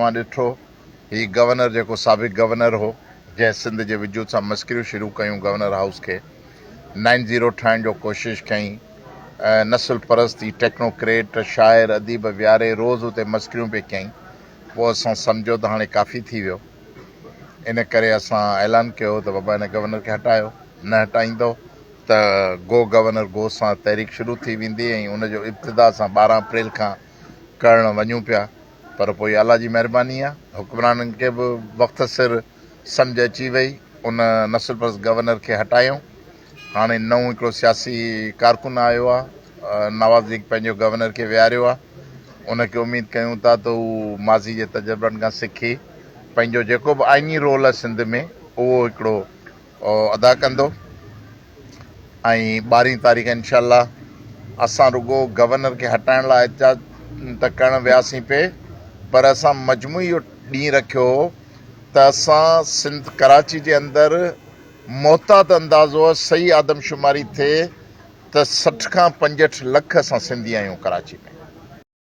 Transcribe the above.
तव्हां ॾिठो ही गवर्नर जेको साबिक़ गवर्नर हो जंहिं सिंध जे विजूद सां मस्किरियूं शुरू कयूं गवर्नर हाउस खे 90 ठाहिण जो कोशिशि कई नस्ल परस्ती टेक्नोक्रेट शाइर अदीब वियारे रोज़ उते मस्किरियूं पे कयईं पोइ असां सम्झो त हाणे काफ़ी थी वियो इन करे असां ऐलान कयो त बाबा हिन गवर्नर खे हटायो न हटाईंदो त गो गवर्नर गो सां तहरीक शुरू थी वेंदी ऐं उनजो इब्तिदा असां 12 अप्रैल खां करणु वञूं पिया पर पोइ अल्लाह जी महिरबानी आहे हुक्मराननि खे बि वक़्त सिर सम्झ अची वई उन नस्ल परस्त गवर्नर खे हटायूं हाणे नओं हिकिड़ो सियासी कारकुन आयो आहे नवाज़ लीग पंहिंजो गवर्नर खे विहारियो आहे उनखे उमेदु कयूं था त हू माज़ी जे तजुर्बनि खां सिखी पंहिंजो जेको बि आइनी रोल आहे सिंध में उहो हिकिड़ो अदा कंदो ऐं 12 तारीख़ इंशाअल्लाह असां रुगो गवर्नर खे हटाइण लाइ एहतिजाज त करणु वियासीं पे पर असां मजमूई इहो ॾींहुं रखियो त असां सिंध कराची जे अंदरि मोहतात अंदाज़ो सही आदमशुमारी थिए त 60 खां 65 लख असां सिंधी आहियूं कराची में